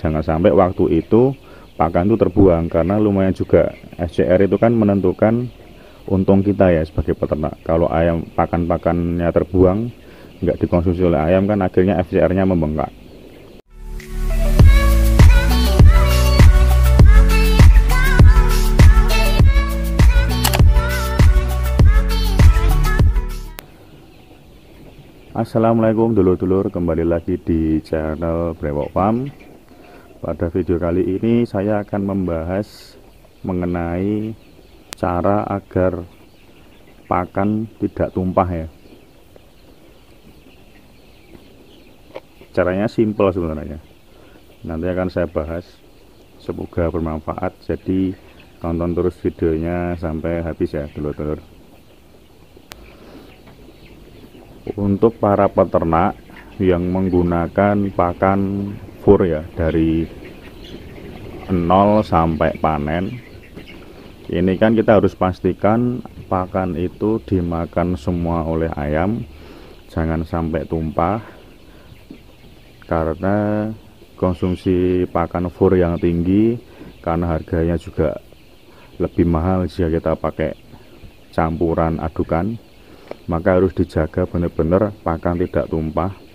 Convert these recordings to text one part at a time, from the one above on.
jangan sampai waktu itu pakan itu terbuang, karena lumayan juga FCR itu kan menentukan untung kita ya sebagai peternak. Kalau ayam pakan-pakannya terbuang, nggak dikonsumsi oleh ayam, kan akhirnya FCR-nya membengkak. Assalamualaikum dulur-dulur, kembali lagi di channel Brewok Farm. Pada video kali ini saya akan membahas mengenai cara agar pakan tidak tumpah ya. Caranya simple sebenarnya, nanti akan saya bahas, semoga bermanfaat. Jadi tonton terus videonya sampai habis ya dulur-dulur. Untuk para peternak yang menggunakan pakan fur ya, dari 0 sampai panen, ini kan kita harus pastikan pakan itu dimakan semua oleh ayam, jangan sampai tumpah, karena konsumsi pakan fur yang tinggi, karena harganya juga lebih mahal jika kita pakai campuran adukan, maka harus dijaga benar-benar pakan tidak tumpah.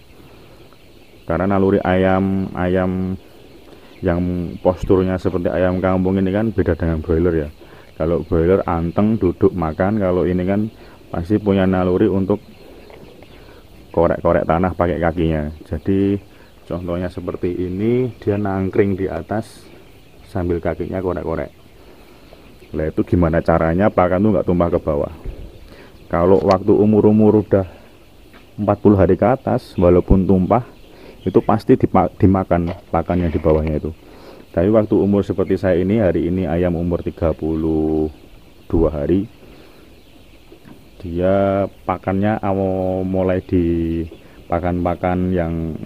Karena naluri ayam yang posturnya seperti ayam kampung ini kan beda dengan broiler ya. Kalau broiler anteng duduk makan, kalau ini kan pasti punya naluri untuk korek-korek tanah pakai kakinya. Jadi contohnya seperti ini, dia nangkring di atas sambil kakinya korek-korek. Nah itu gimana caranya pakan tuh nggak tumpah ke bawah? Kalau waktu umur udah 40 hari ke atas, walaupun tumpah, itu pasti dimakan pakan yang di bawahnya itu. Tapi waktu umur seperti saya ini, hari ini ayam umur 32 hari, dia pakannya mulai di pakan-pakan yang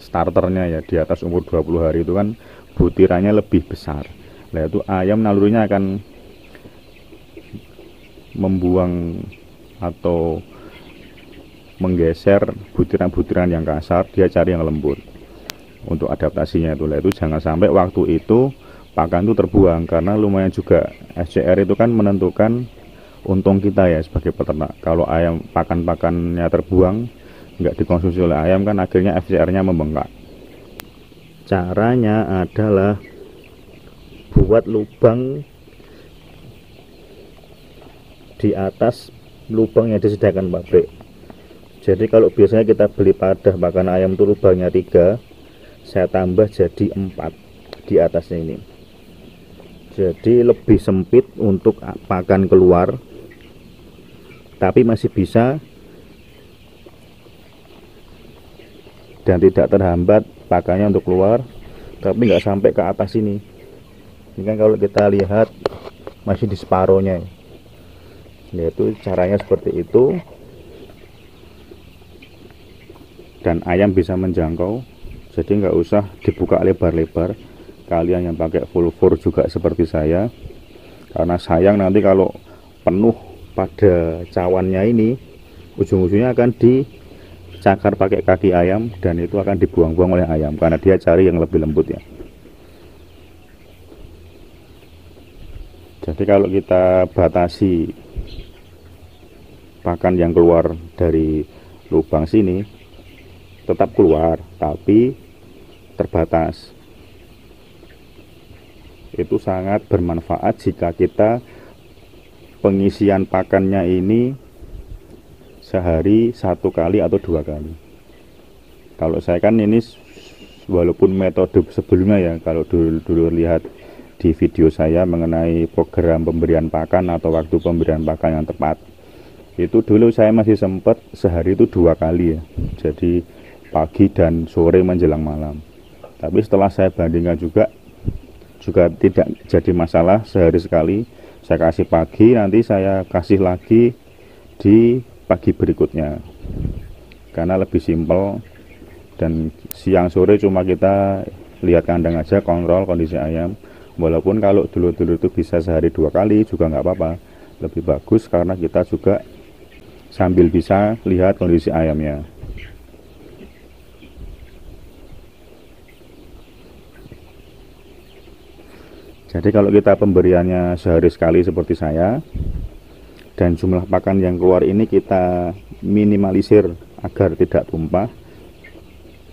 starternya ya, di atas umur 20 hari itu kan butirannya lebih besar. Nah itu ayam nalurinya akan membuang atau menggeser butiran-butiran yang kasar, dia cari yang lembut untuk adaptasinya itu. Itu jangan sampai waktu itu pakan itu terbuang, karena lumayan juga FCR itu kan menentukan untung kita ya sebagai peternak. Kalau ayam pakan-pakannya terbuang, nggak dikonsumsi oleh ayam, kan akhirnya FCR-nya membengkak. Caranya adalah buat lubang di atas lubang yang disediakan pabrik. Jadi kalau biasanya kita beli padah pakan ayam itu lubangnya 3, saya tambah jadi 4 di atasnya ini. Jadi lebih sempit untuk pakan keluar, tapi masih bisa dan tidak terhambat pakannya untuk keluar, tapi nggak sampai ke atas ini. Ini kan kalau kita lihat masih di separohnya, yaitu caranya seperti itu, dan ayam bisa menjangkau. Jadi nggak usah dibuka lebar-lebar. Kalian yang pakai full fur juga seperti saya, karena sayang nanti kalau penuh pada cawannya ini, ujung-ujungnya akan dicakar pakai kaki ayam, dan itu akan dibuang-buang oleh ayam karena dia cari yang lebih lembut ya. Jadi kalau kita batasi pakan yang keluar dari lubang sini, tetap keluar tapi terbatas. Itu sangat bermanfaat jika kita pengisian pakannya ini sehari 1 kali atau 2 kali. Kalau saya kan ini, walaupun metode sebelumnya ya, kalau dulu lihat di video saya mengenai program pemberian pakan atau waktu pemberian pakan yang tepat, itu dulu saya masih sempat sehari itu 2 kali ya, jadi pagi dan sore menjelang malam. Tapi setelah saya bandingkan juga tidak jadi masalah, sehari sekali saya kasih pagi, nanti saya kasih lagi di pagi berikutnya, karena lebih simpel. Dan siang sore cuma kita lihat kandang aja, kontrol kondisi ayam. Walaupun kalau dulu-dulu itu bisa sehari 2 kali juga nggak apa-apa, lebih bagus karena kita juga sambil bisa lihat kondisi ayamnya. Jadi kalau kita pemberiannya sehari sekali seperti saya, dan jumlah pakan yang keluar ini kita minimalisir agar tidak tumpah,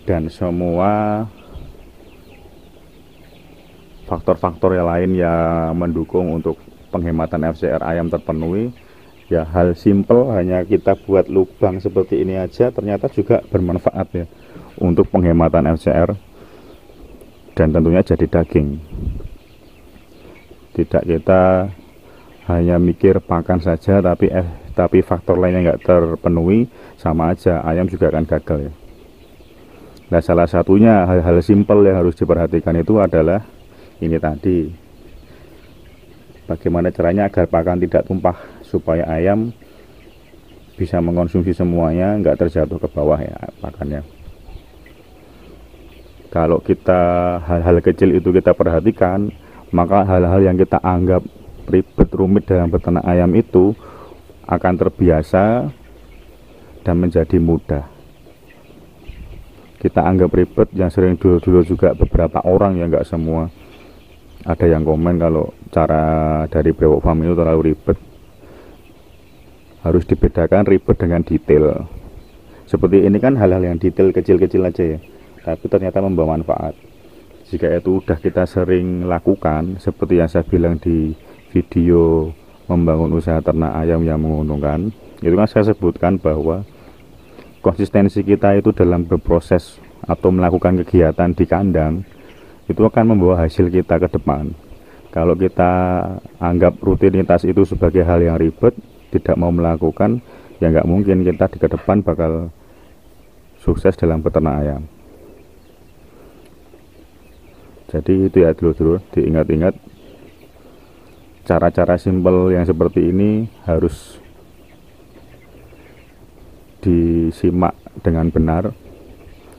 dan semua faktor-faktor yang lain yang mendukung untuk penghematan FCR ayam terpenuhi, ya hal simple hanya kita buat lubang seperti ini aja ternyata juga bermanfaat ya untuk penghematan FCR, dan tentunya jadi daging. Tidak kita hanya mikir pakan saja tapi faktor lainnya nggak terpenuhi, sama aja ayam juga akan gagal ya. Nah, salah satunya hal-hal simpel yang harus diperhatikan itu adalah ini tadi, bagaimana caranya agar pakan tidak tumpah supaya ayam bisa mengkonsumsi semuanya, nggak terjatuh ke bawah ya pakannya. Kalau kita hal-hal kecil itu kita perhatikan, maka hal-hal yang kita anggap ribet rumit dalam beternak ayam itu akan terbiasa dan menjadi mudah. Kita anggap ribet yang sering dulu juga beberapa orang, ya nggak semua. Ada yang komen kalau cara dari Brewok Farm itu terlalu ribet. Harus dibedakan ribet dengan detail. Seperti ini kan hal-hal yang detail kecil-kecil aja ya, tapi ternyata membawa manfaat. Jika itu udah kita sering lakukan, seperti yang saya bilang di video membangun usaha ternak ayam yang menguntungkan, itu kan saya sebutkan bahwa konsistensi kita itu dalam berproses atau melakukan kegiatan di kandang itu akan membawa hasil kita ke depan. Kalau kita anggap rutinitas itu sebagai hal yang ribet, tidak mau melakukan, ya nggak mungkin kita di ke depan bakal sukses dalam peternak ayam. Jadi itu ya dulur-dulur, diingat-ingat cara-cara simpel yang seperti ini harus disimak dengan benar,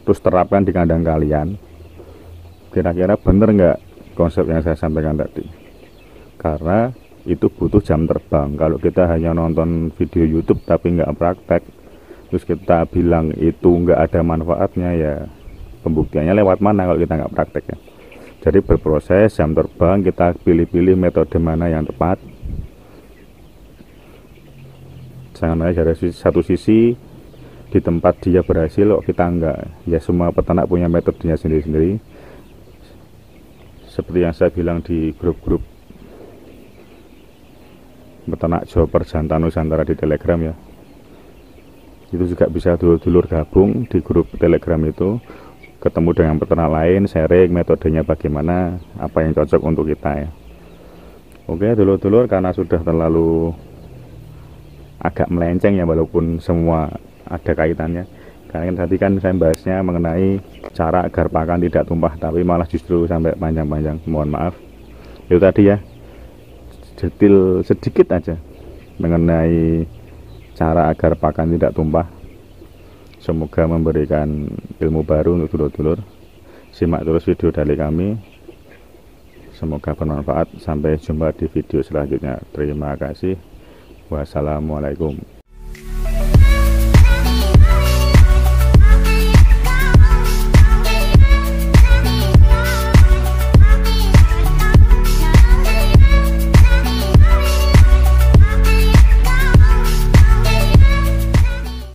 terus terapkan di kandang kalian. Kira-kira bener nggak konsep yang saya sampaikan tadi? Karena itu butuh jam terbang. Kalau kita hanya nonton video YouTube tapi nggak praktek, terus kita bilang itu nggak ada manfaatnya, ya pembuktiannya lewat mana kalau kita nggak praktek ya. Jadi berproses, jam terbang, kita pilih-pilih metode mana yang tepat. Jangan hanya dari satu sisi, di tempat dia berhasil kok kita enggak. Ya semua peternak punya metodenya sendiri-sendiri. Seperti yang saya bilang di grup-grup peternak Joper Jantan Nusantara di Telegram ya. Itu juga bisa dulur-dulur gabung di grup Telegram itu, ketemu dengan peternak lain, sharing metodenya bagaimana, apa yang cocok untuk kita ya. Oke dulur-dulur, karena sudah terlalu agak melenceng ya, walaupun semua ada kaitannya. Karena tadi kan saya bahasnya mengenai cara agar pakan tidak tumpah, tapi malah justru sampai panjang-panjang. Mohon maaf. Itu tadi ya, detail sedikit aja mengenai cara agar pakan tidak tumpah. Semoga memberikan ilmu baru untuk dulur-dulur. Simak terus video dari kami, semoga bermanfaat. Sampai jumpa di video selanjutnya. Terima kasih. Wassalamualaikum.